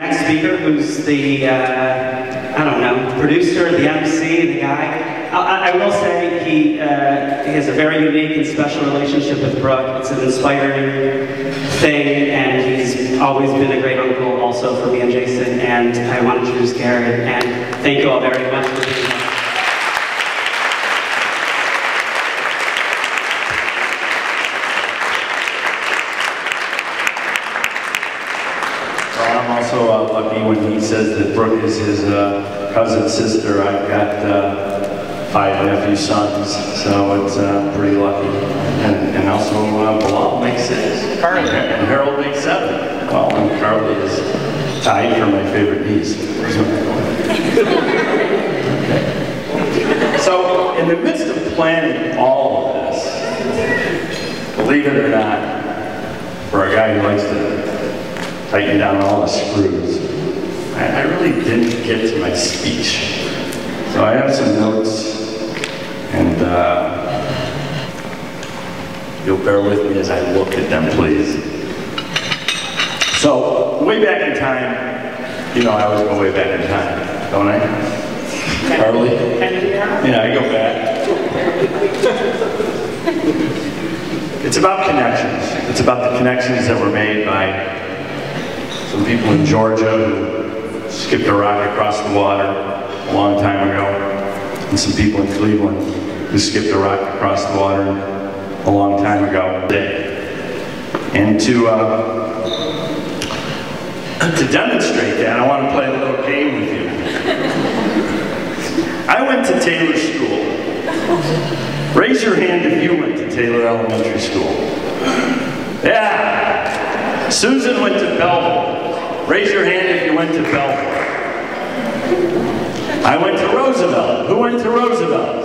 Next speaker, who's the, I don't know, producer, the MC, the guy. I will say he has a very unique and special relationship with Brooke. It's an inspiring thing, and he's always been a great uncle also for me and Jason, and I want to introduce Garrett, and thank you all very much for being here. Lucky when he says that Brooke is his cousin sister. I've got 5 nephew sons, so it's pretty lucky. And also Bilal makes 6. Carly. And Harold makes 7. Well, and Carly is tied for my favorite niece. Okay. So, in the midst of planning all of this, believe it or not, for a guy who likes to tighten down all the screws, I really didn't get to my speech. So I have some notes, and you'll bear with me as I look at them, please. So, way back in time, you know I always go way back in time, don't I? Carly? Yeah, I go back. It's about connections. It's about the connections that were made by some people in Georgia who skipped a rock across the water a long time ago, and some people in Cleveland who skipped a rock across the water a long time ago. And to demonstrate that, I want to play a little game with you. I went to Taylor School. Raise your hand if you went to Taylor Elementary School. Yeah! Susan went to Belleville. Raise your hand if you went to Belleville. I went to Roosevelt. Who went to Roosevelt?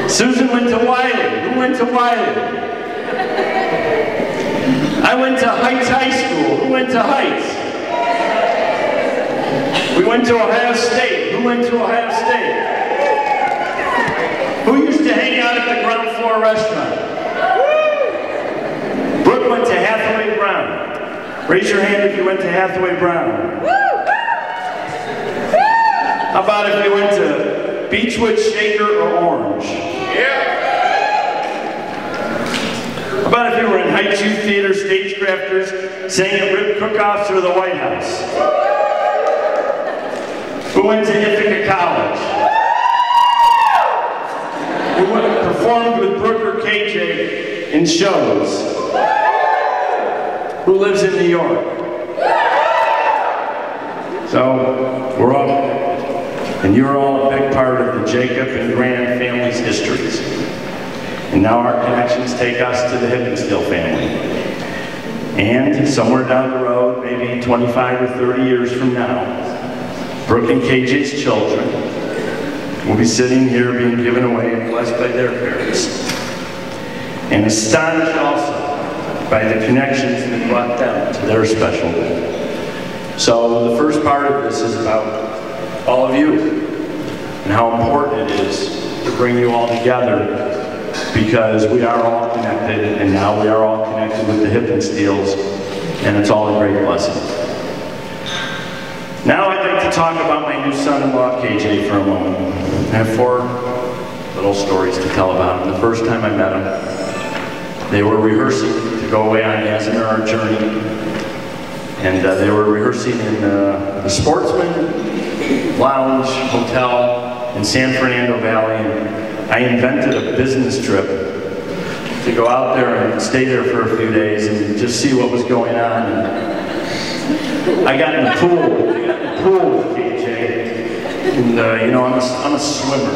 Susan went to Wiley. Who went to Wiley? I went to Heights High School. Who went to Heights? We went to Ohio State. Who went to Ohio State? Who used to hang out at the ground floor restaurant? Brooke went to Hathaway Brown. Raise your hand if you went to Hathaway Brown. How about if you went to Beechwood, Shaker, or Orange? Yeah. How about if you were in Heights Youth Theater, Stagecrafters, sang at Rib Cook-Offs, or the White House? Who went to Ithaca College? Who performed with Brooke or KJ in shows? Who lives in New York? So, we're all, and you're all a big part of the Jacob and Grant family's histories. And now our connections take us to the Hippensteel family. And somewhere down the road, maybe 25 or 30 years from now, Brooke and KJ's children will be sitting here being given away and blessed by their parents. And astonished also by the connections that brought them to their special day. So the first part of this is about all of you and how important it is to bring you all together, because we are all connected, and now we are all connected with the Hippensteels, and it's all a great blessing. Now I'd like to talk about my new son-in-law, KJ, for a moment. I have 4 little stories to tell about him. The first time I met him, they were rehearsing to go away on As in Our Journey, and they were rehearsing in the Sportsman Lounge Hotel in San Fernando Valley, and I invented a business trip to go out there and stay there for a few days and just see what was going on. And I got in the pool with KJ, and you know, I'm a swimmer,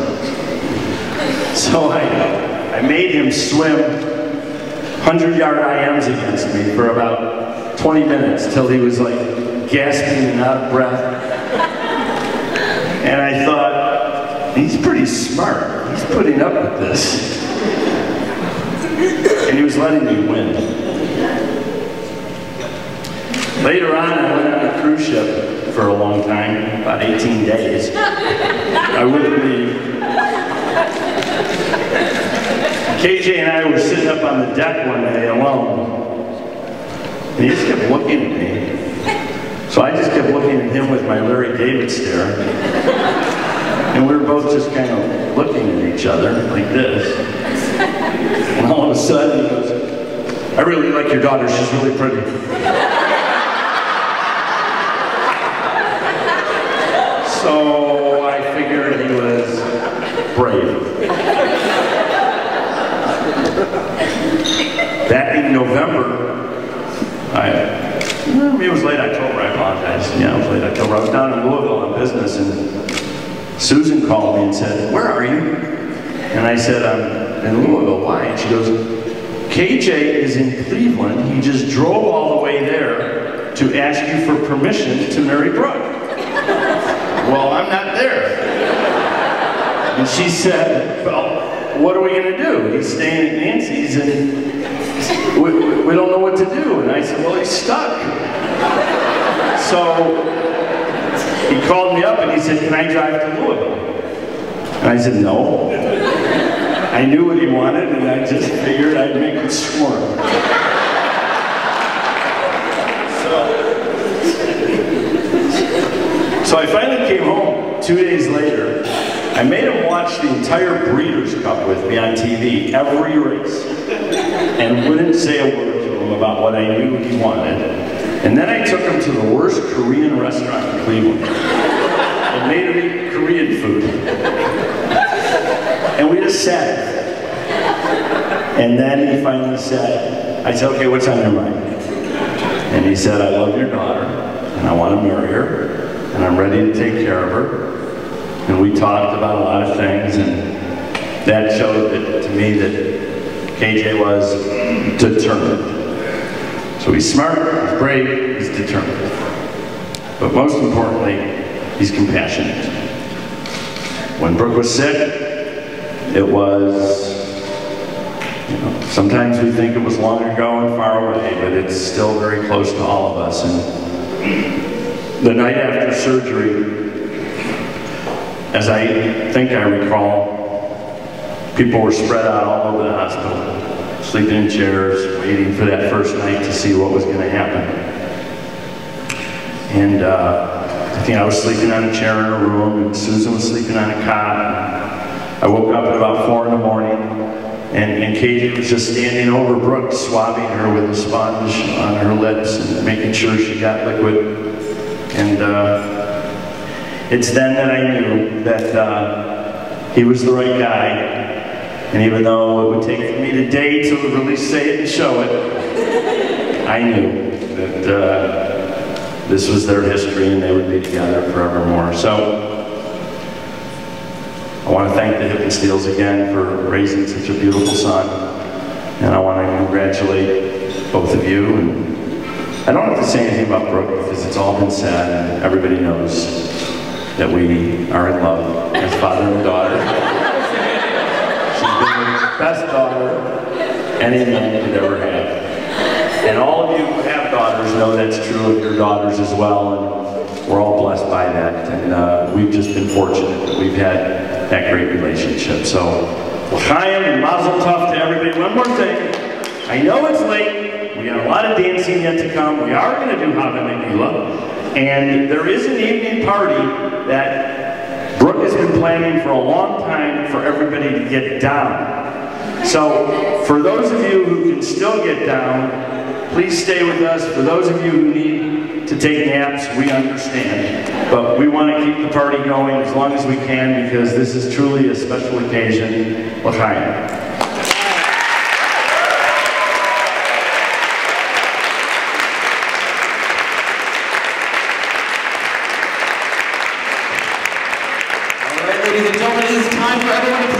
so I made him swim 100-yard IMs against me for about 20 minutes till he was like gasping and out of breath. And I thought, he's pretty smart. He's putting up with this. And he was letting me win. Later on, I went on a cruise ship for a long time, about 18 days. I wouldn't leave. KJ and I were sitting up on the deck one day alone, and he just kept looking at me. him with my Larry David stare. And we were both just kind of looking at each other like this. And all of a sudden he goes, "I really like your daughter, she's really pretty." So I figured he was brave. Back in November, maybe it was late October, I apologize. Yeah, it was late October. I was down in Louisville on business, and Susan called me and said, "Where are you?" And I said, "I'm in Louisville." "Why?" And she goes, "KJ is in Cleveland. He just drove all the way there to ask you for permission to marry Brooke." "Well, I'm not there." And she said, "Well, what are we going to do? He's staying at Nancy's and we don't know what to do." And I said, "Well, he's stuck." So he called me up and he said, "Can I drive to Louisville?" And I said, "No." I knew what he wanted and I just figured I'd make him squirm. So I finally came home 2 days later. I made him watch the entire Breeders' Cup with me on TV, every race, and wouldn't say a word to him about what I knew he wanted. And then I took him to the worst Korean restaurant in Cleveland and made him eat Korean food. And we just sat. And then he finally said, I said, "Okay, what's on your mind?" And he said, "I love your daughter, and I want to marry her, and I'm ready to take care of her." And we talked about a lot of things, and that showed to me that KJ was determined. So he's smart, he's brave, he's determined. But most importantly, he's compassionate. When Brooke was sick, it was, sometimes we think it was long ago and far away, but it's still very close to all of us. And the night after surgery, as I think I recall, people were spread out all over the hospital, sleeping in chairs, waiting for that first night to see what was going to happen. And I think I was sleeping on a chair in a room, and Susan was sleeping on a cot. I woke up at about 4 in the morning, and KJ was just standing over Brooke, swabbing her with a sponge on her lips and making sure she got liquid. And it's then that I knew that he was the right guy. And even though it would take me today to really say it and show it, I knew that this was their history and they would be together forevermore. So I want to thank the Hippensteels again for raising such a beautiful son. And I want to congratulate both of you. And I don't have to say anything about Brooke because it's all been said and everybody knows that we are in love as father and daughter. She's been the best daughter any man could ever have. And all of you who have daughters know that's true of your daughters as well, and we're all blessed by that. And we've just been fortunate that we've had that great relationship. So, l'chaim and mazel tov to everybody. One more thing. I know it's late. We have a lot of dancing yet to come. We are going to do Hava Megillah. And there is an evening party that Brooke has been planning for a long time for everybody to get down. So, for those of you who can still get down, please stay with us. For those of you who need to take naps, we understand. But we want to keep the party going as long as we can because this is truly a special occasion. L'chaim. Ladies and gentlemen, it is time for everyone to